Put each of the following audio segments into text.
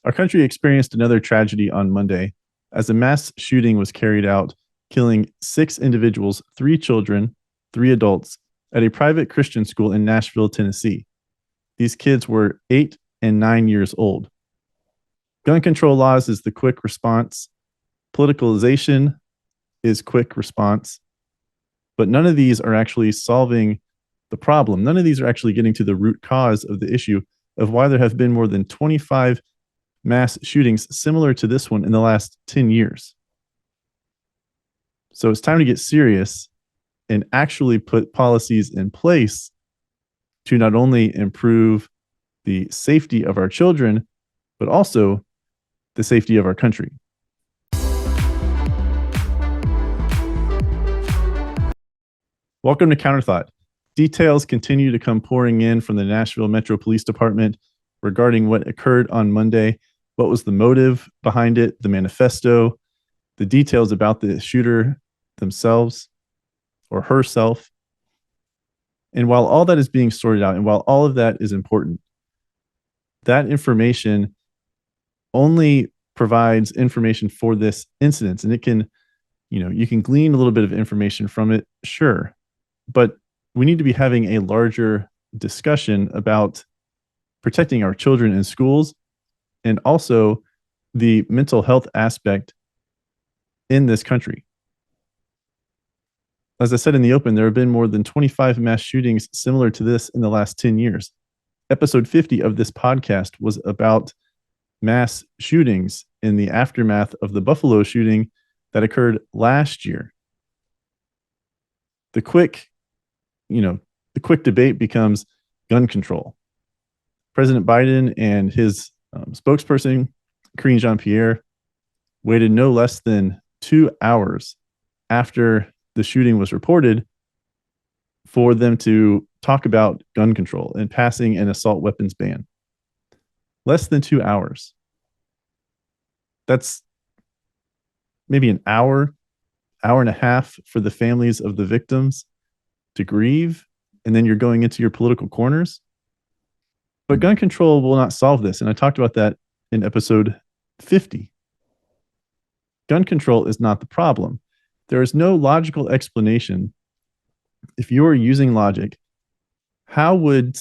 Our country experienced another tragedy on Monday as a mass shooting was carried out, killing 6 individuals, 3 children, 3 adults, at a private Christian school in Nashville, Tennessee. These kids were 8 and 9 years old. Gun control laws is the quick response. Politicalization is quick response. But none of these are actually solving the problem. None of these are actually getting to the root cause of the issue of why there have been more than 25 mass shootings similar to this one in the last 10 years. So it's time to get serious and actually put policies in place to not only improve the safety of our children, but also the safety of our country. Welcome to Counterthought. Details continue to come pouring in from the Nashville Metro Police Department regarding what occurred on Monday. What was the motive behind it, the manifesto, the details about the shooter themselves or herself. And while all that is being sorted out, and while all of that is important, that information only provides information for this incident. And it can, you can glean a little bit of information from it, sure. But we need to be having a larger discussion about protecting our children in schools and also the mental health aspect in this country. As I said in the open, there have been more than 25 mass shootings similar to this in the last 10 years. Episode 50 of this podcast was about mass shootings in the aftermath of the Buffalo shooting that occurred last year. The quick debate becomes gun control. President Biden and his spokesperson, Karine Jean-Pierre, waited no less than 2 hours after the shooting was reported for them to talk about gun control and passing an assault weapons ban. Less than 2 hours. That's maybe an hour and a half for the families of the victims to grieve, and then you're going into your political corners. But gun control will not solve this, and I talked about that in episode 50. Gun control is not the problem. There is no logical explanation. If you are using logic, how would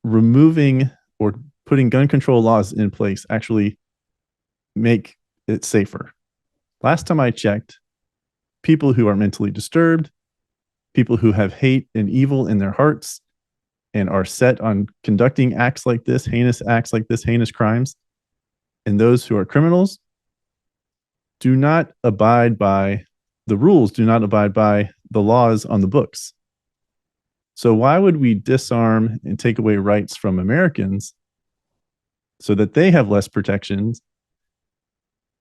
removing or putting gun control laws in place actually make it safer? Last time I checked, people who are mentally disturbed, people who have hate and evil in their hearts and are set on conducting acts like this, heinous crimes, and those who are criminals do not abide by the rules, do not abide by the laws on the books. So why would we disarm and take away rights from Americans so that they have less protections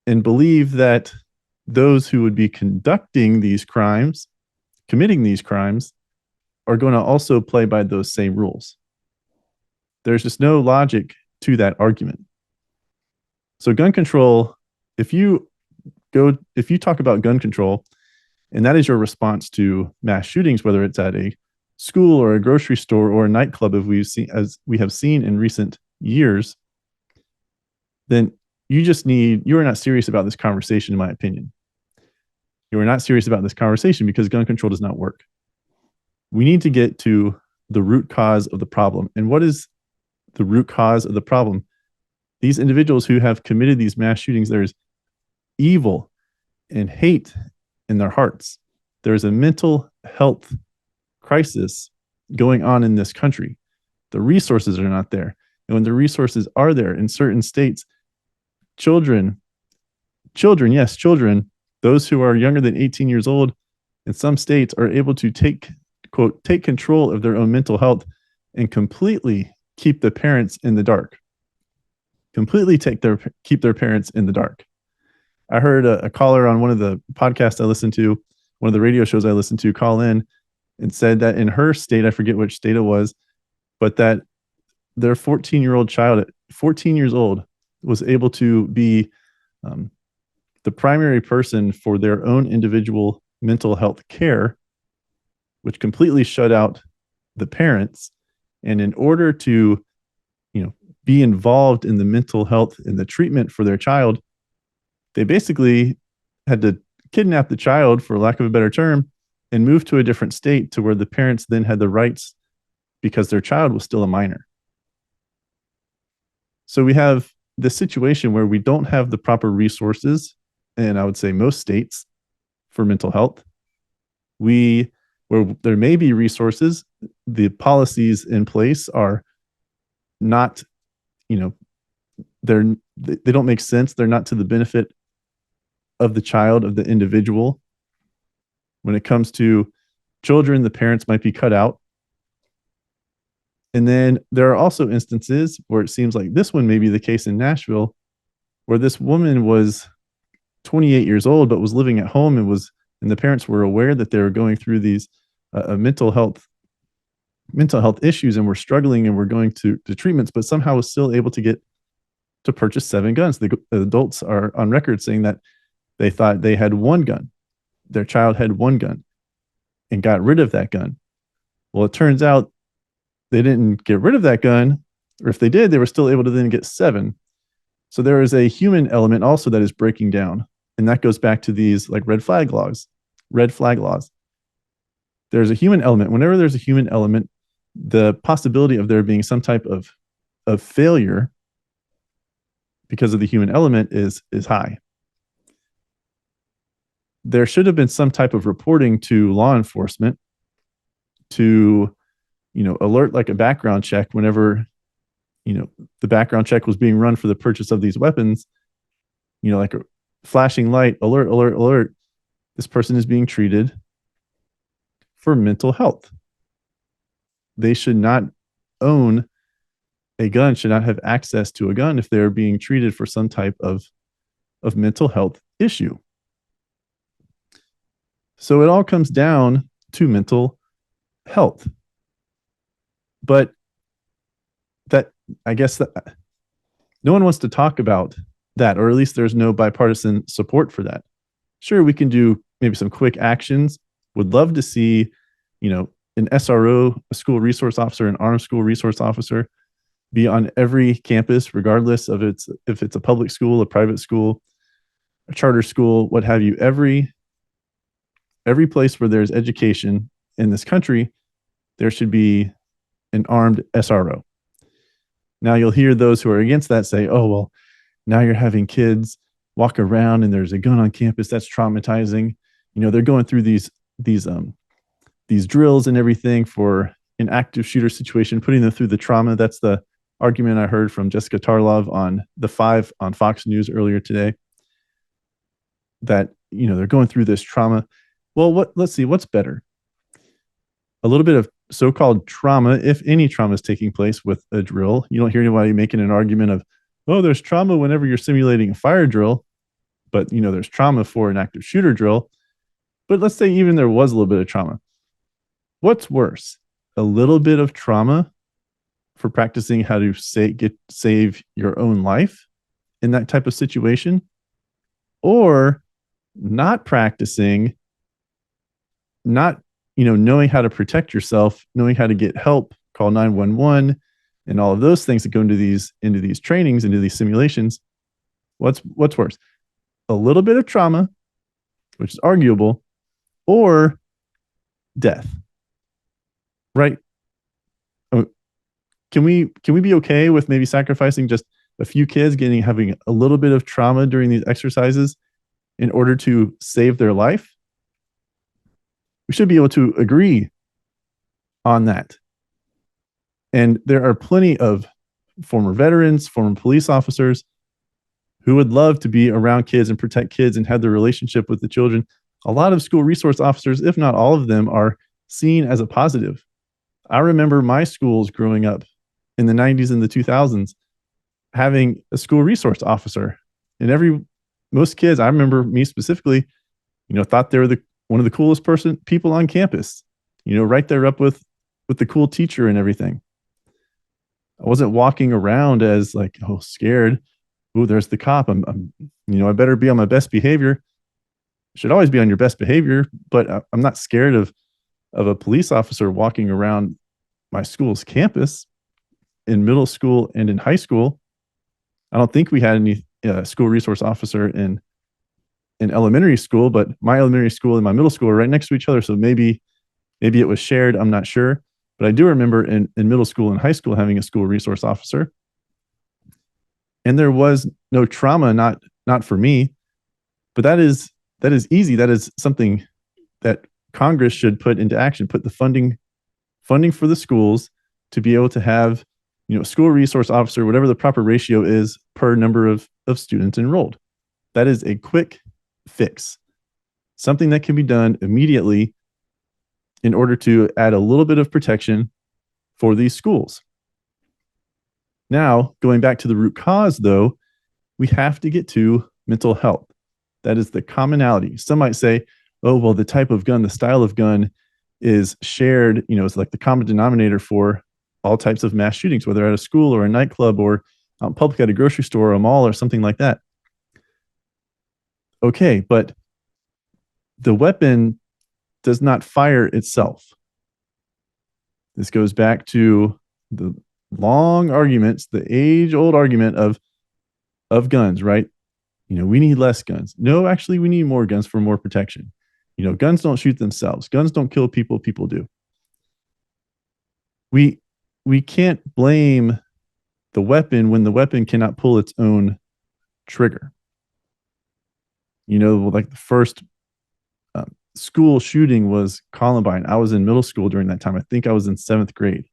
and believe that those who would be committing these crimes, are going to also play by those same rules? There's just no logic to that argument. So gun control, if you talk about gun control, and that is your response to mass shootings, whether it's at a school or a grocery store or a nightclub, as we have seen in recent years, then you are not serious about this conversation, in my opinion. You are not serious about this conversation because gun control does not work. We need to get to the root cause of the problem. And what is the root cause of the problem? These individuals who have committed these mass shootings, there's evil and hate in their hearts. There's a mental health crisis going on in this country. The resources are not there. And when the resources are there in certain states, children, those who are younger than 18 years old in some states are able to take control of their own mental health and completely keep the parents in the dark. Keep their parents in the dark. I heard a caller on one of the podcasts I listened to, one of the radio shows I listened to, call in and said that in her state, I forget which state it was, but that their 14-year-old child at 14 years old was able to be the primary person for their own individual mental health care, which completely shut out the parents. And in order to, be involved in the mental health and the treatment for their child, they basically had to kidnap the child, for lack of a better term, and move to a different state to where the parents then had the rights because their child was still a minor. So we have this situation where we don't have the proper resources, and I would say most states, for mental health. Where there may be resources, the policies in place are not, they don't make sense. They're not to the benefit of the child, of the individual. When it comes to children, the parents might be cut out. And then there are also instances where it seems like this one may be the case in Nashville, where this woman was 28 years old, but was living at home and the parents were aware that they were going through these mental health issues and were struggling and were going to treatments, but somehow was still able to get to purchase 7 guns. The adults are on record saying that they thought they had 1 gun. Their child had 1 gun and got rid of that gun. Well, it turns out they didn't get rid of that gun, or if they did, they were still able to then get 7. So there is a human element also that is breaking down. And that goes back to these like red flag laws. There's a human element. Whenever there's a human element, the possibility of there being some type of failure because of the human element is high. There should have been some type of reporting to law enforcement to, alert like a background check whenever, the background check was being run for the purchase of these weapons, like a flashing light, alert, alert, alert. This person is being treated for mental health. They should not own a gun, should not have access to a gun if they're being treated for some type of mental health issue. So it all comes down to mental health. But I guess that no one wants to talk about that, or at least there's no bipartisan support for that. Sure, we can do maybe some quick actions. Would love to see, an SRO, a school resource officer, an armed school resource officer, be on every campus, regardless of if it's a public school, a private school, a charter school, what have you. Every place where there's education in this country, there should be an armed SRO. Now you'll hear those who are against that say, oh, well, now you're having kids walk around and there's a gun on campus. That's traumatizing. They're going through these drills and everything for an active shooter situation, putting them through the trauma. That's the argument I heard from Jessica Tarlov on The Five on Fox News earlier today, that, they're going through this trauma. Well, let's see, what's better? A little bit of so-called trauma, if any trauma is taking place with a drill. You don't hear anybody making an argument of, oh, there's trauma whenever you're simulating a fire drill, but there's trauma for an active shooter drill. But let's say even there was a little bit of trauma. What's worse? A little bit of trauma for practicing how to save your own life in that type of situation, or not practicing, not knowing how to protect yourself, knowing how to get help, call 911, and all of those things that go into these trainings, into these simulations. What's worse? A little bit of trauma, which is arguable, or death, right? Can we be okay with maybe sacrificing just a few kids having a little bit of trauma during these exercises in order to save their life? We should be able to agree on that. And there are plenty of former veterans, former police officers who would love to be around kids and protect kids and have the relationship with the children. A lot of school resource officers, if not all of them, are seen as a positive. I remember my schools growing up in the 90s and the 2000s having a school resource officer. And most kids, I remember me specifically, thought they were one of the coolest people on campus, right there up with the cool teacher and everything. I wasn't walking around as like, oh, scared. Oh, there's the cop. I better be on my best behavior. Should always be on your best behavior, but I'm not scared of a police officer walking around my school's campus. in middle school and in high school. I don't think we had any school resource officer in elementary school, but my elementary school and my middle school are right next to each other. So maybe it was shared. I'm not sure. But I do remember in middle school and high school having a school resource officer. And there was no trauma, not for me. But that is easy. That is something that Congress should put into action, put the funding for the schools to be able to have, school resource officer, whatever the proper ratio is per number of students enrolled. That is a quick fix, something that can be done immediately in order to add a little bit of protection for these schools. Now, going back to the root cause, though, we have to get to mental health. That is the commonality. Some might say, oh, well, the type of gun, the style of gun is shared, it's like the common denominator for all types of mass shootings, whether at a school or a nightclub or out in public at a grocery store or a mall or something like that. Okay, but the weapon does not fire itself. This goes back to the long arguments, the age-old argument of guns, right? We need less guns. No, actually, we need more guns for more protection. Guns don't shoot themselves. Guns don't kill people. People do. We can't blame the weapon when the weapon cannot pull its own trigger. Like the first school shooting was Columbine. I was in middle school during that time. I think I was in 7th grade.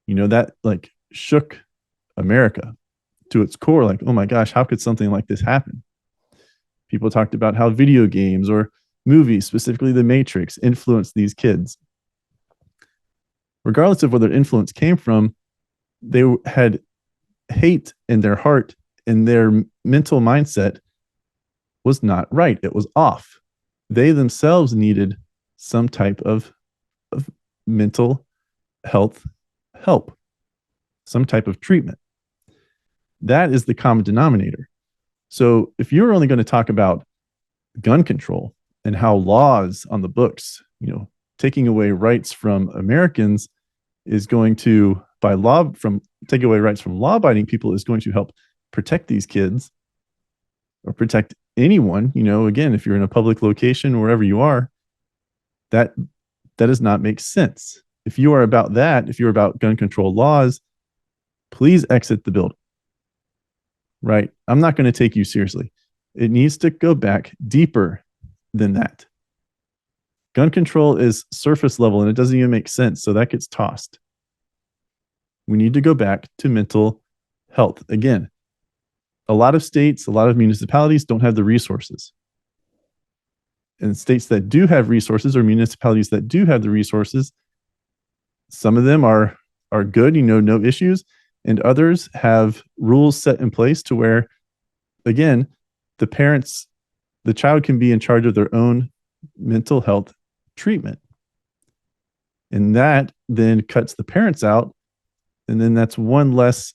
That like shook America to its core. Like, oh my gosh, how could something like this happen? People talked about how video games or movies, specifically The Matrix, influenced these kids. Regardless of where their influence came from, they had hate in their heart, and their mental mindset was not right. It was off. They themselves needed some type of mental health help, some type of treatment. That is the common denominator. So if you're only going to talk about gun control and how laws on the books, taking away rights from Americans is going to, by law, from taking away rights from law-abiding people is going to help protect these kids or protect anyone. Again, if you're in a public location, wherever you are, that does not make sense. If you are about that, if you're about gun control laws, please exit the building. Right? I'm not going to take you seriously. It needs to go back deeper than that. Gun control is surface level and it doesn't even make sense. So that gets tossed. We need to go back to mental health. Again, a lot of states, a lot of municipalities don't have the resources. And states that do have resources, or municipalities that do have the resources, some of them are good, no issues. And others have rules set in place to where, again, the child can be in charge of their own mental health treatment. And that then cuts the parents out. And then that's one less,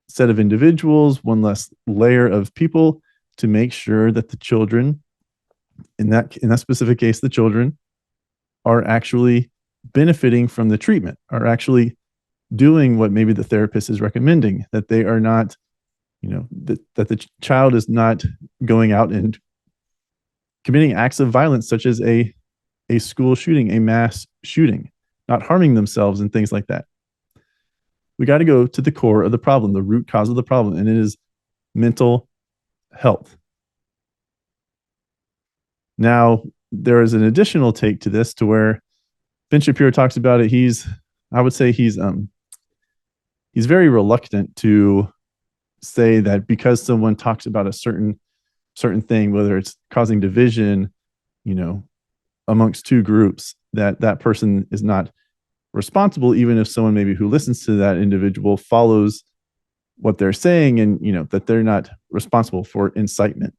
set of individuals, one less layer of people to make sure that the children, in that specific case, the children are actually benefiting from the treatment, are actually doing what maybe the therapist is recommending, that they are not, that the child is not going out and committing acts of violence such as a school shooting, a mass shooting, not harming themselves and things like that. We got to go to the core of the problem, the root cause of the problem, and it is mental health. Now, there is an additional take to this to where Ben Shapiro talks about it. I would say he's very reluctant to say that because someone talks about a certain thing, whether it's causing division, amongst two groups, that person is not responsible, even if someone maybe who listens to that individual follows what they're saying, and that they're not responsible for incitement.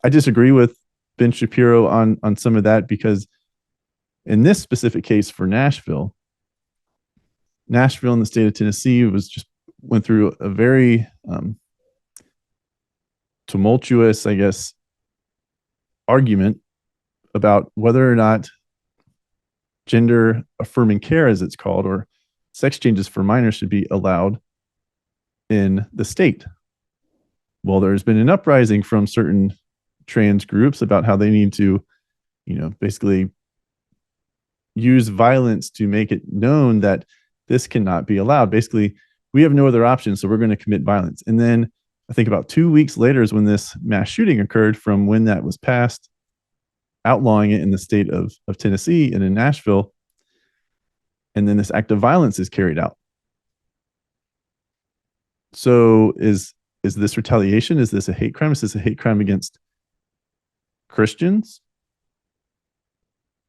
I disagree with Ben Shapiro on some of that, because in this specific case for Nashville in the state of Tennessee went through a very tumultuous, I guess, argument about whether or not gender affirming care, as it's called, or sex changes for minors should be allowed in the state. Well, there's been an uprising from certain trans groups about how they need to, basically use violence to make it known that this cannot be allowed. Basically, we have no other option, so we're going to commit violence. And then I think about 2 weeks later is when this mass shooting occurred from when that was passed, outlawing it in the state of Tennessee and in Nashville. And then this act of violence is carried out. So is this retaliation? Is this a hate crime? Is this a hate crime against Christians?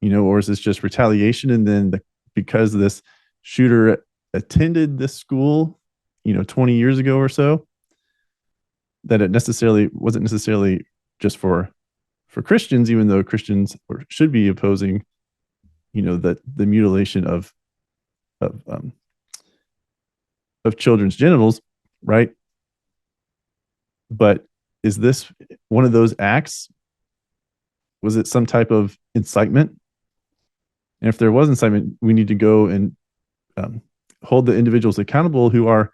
Or is this just retaliation? And then because this shooter attended this school, 20 years ago or so, that it wasn't necessarily just for Christians, even though Christians should be opposing, the mutilation of children's genitals, right? But is this one of those acts? Was it some type of incitement? And if there was incitement, we need to go and hold the individuals accountable who are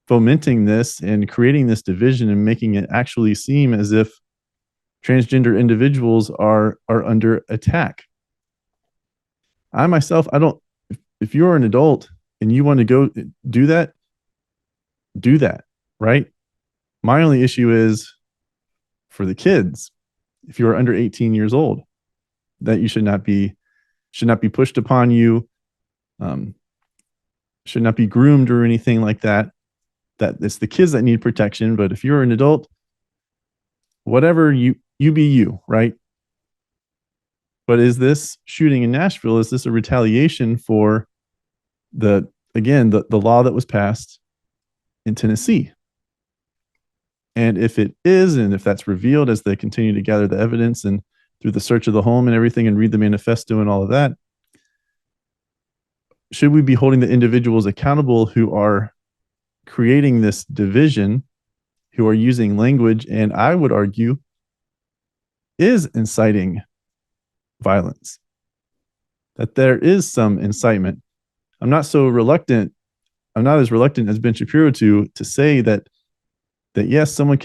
fomenting this and creating this division and making it actually seem as if transgender individuals are under attack. I myself, if you're an adult and you want to go do that, right? My only issue is for the kids. If you are under 18 years old, that you should not be pushed upon you, should not be groomed or anything like that. That it's the kids that need protection. But if you're an adult, whatever, you be you, right? But is this shooting in Nashville, is this a retaliation for the law that was passed in Tennessee? And if it is, and if that's revealed as they continue to gather the evidence and through the search of the home and everything and read the manifesto and all of that, should we be holding the individuals accountable who are creating this division, who are using language, and I would argue is inciting violence? That there is some incitement. I'm not as reluctant as Ben Shapiro to say that yes, someone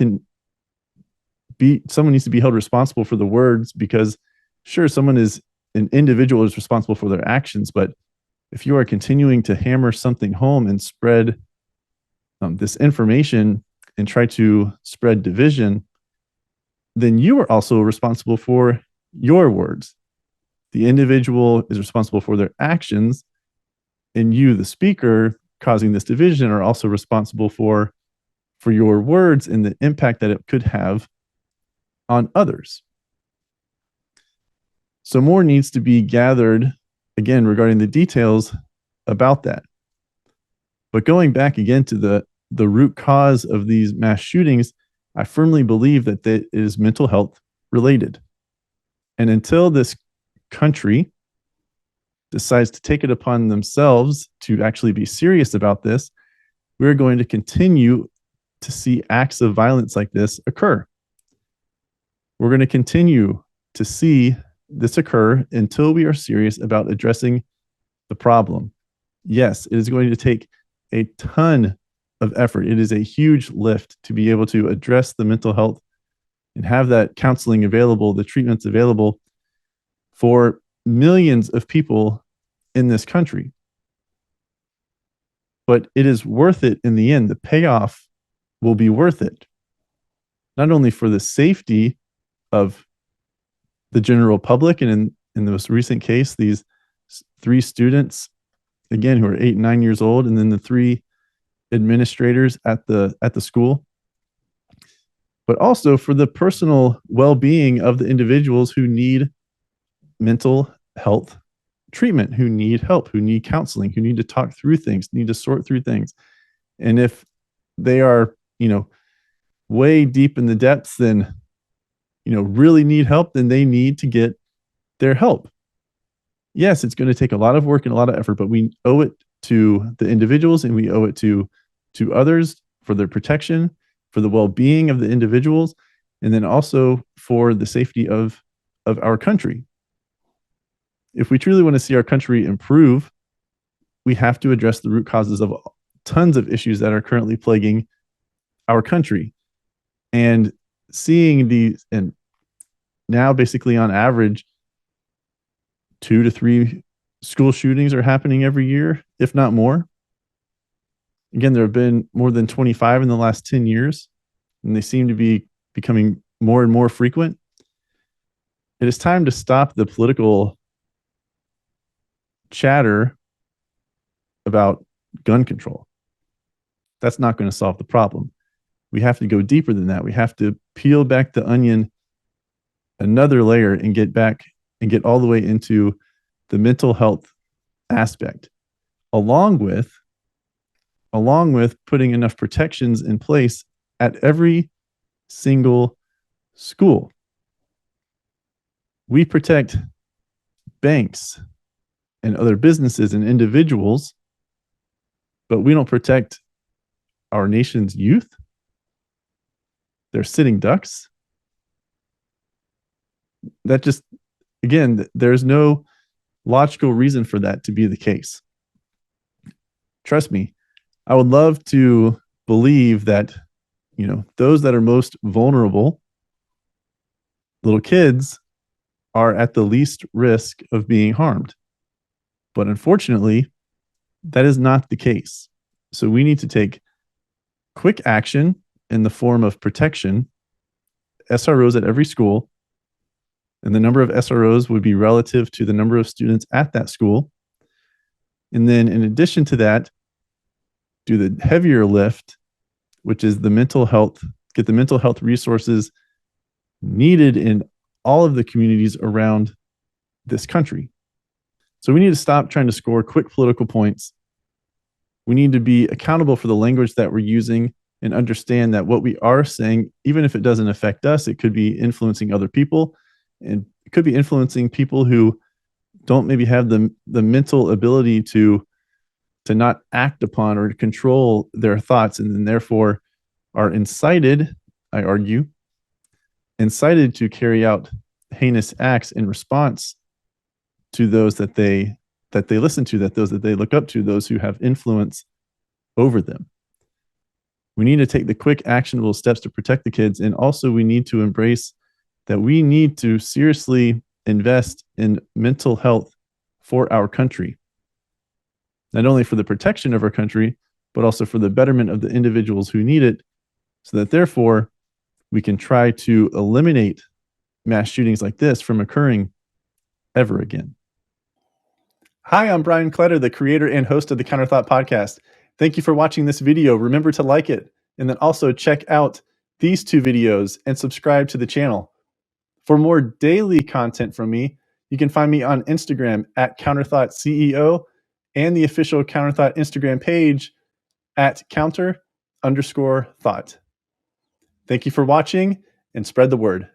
needs to be held responsible for the words, because sure, an individual is responsible for their actions, but if you are continuing to hammer something home and spread this information and try to spread division, then you are also responsible for your words. The individual is responsible for their actions, and you, the speaker causing this division, are also responsible for your words and the impact that it could have on others. So more needs to be gathered, again, regarding the details about that. But going back again to the root cause of these mass shootings, I firmly believe that it is mental health related. And until this country decides to take it upon themselves to actually be serious about this, we're going to continue to see acts of violence like this occur. We're going to continue to see this occur until we are serious about addressing the problem. Yes, it is going to take a ton of effort. It is a huge lift to be able to address the mental health and have that counseling available, the treatments available for millions of people in this country. But it is worth it in the end. The payoff will be worth it, not only for the safety of the general public, and in the most recent case, these 3 students, again, who are 8 and 9 years old, and then the 3 administrators at the school, but also for the personal well-being of the individuals who need mental health treatment, who need help, who need counseling, who need to talk through things, need to sort through things. And if they are, way deep in the depths, then, really need help, then they need to get their help. Yes, it's going to take a lot of work and a lot of effort, but we owe it to the individuals, and we owe it to others for their protection, for the well-being of the individuals, and then also for the safety of our country. If we truly want to see our country improve, we have to address the root causes of tons of issues that are currently plaguing our country. And seeing these, and now basically on average, 2 to 3 school shootings are happening every year, if not more. Again, there have been more than 25 in the last 10 years, and they seem to be becoming more and more frequent. It is time to stop the political chatter about gun control. That's not going to solve the problem. We have to go deeper than that. We have to peel back the onion another layer and get all the way into the mental health aspect, along with putting enough protections in place at every single school. We protect banks and other businesses and individuals, but we don't protect our nation's youth. They're sitting ducks. That just, again, there's no logical reason for that to be the case. Trust me, I would love to believe that, those that are most vulnerable, little kids, are at the least risk of being harmed. But unfortunately, that is not the case. So we need to take quick action in the form of protection, SROs at every school, and the number of SROs would be relative to the number of students at that school. And then in addition to that, do the heavier lift, which is the mental health, get the mental health resources needed in all of the communities around this country. So we need to stop trying to score quick political points. We need to be accountable for the language that we're using and understand that what we are saying, even if it doesn't affect us, it could be influencing other people, and it could be influencing people who don't maybe have the mental ability to not act upon or to control their thoughts, and then therefore are incited, I argue, incited to carry out heinous acts in response to those that they listen to, those that they look up to, those who have influence over them. We need to take the quick, actionable steps to protect the kids, and also we need to embrace that we need to seriously invest in mental health for our country, not only for the protection of our country, but also for the betterment of the individuals who need it, so that therefore we can try to eliminate mass shootings like this from occurring ever again. Hi, I'm Brian Kletter, the creator and host of the Counterthought Podcast. Thank you for watching this video. Remember to like it, and then also check out these 2 videos and subscribe to the channel. For more daily content from me, you can find me on Instagram at CounterThoughtCEO and the official Counterthought Instagram page at counter_thought. Thank you for watching, and spread the word.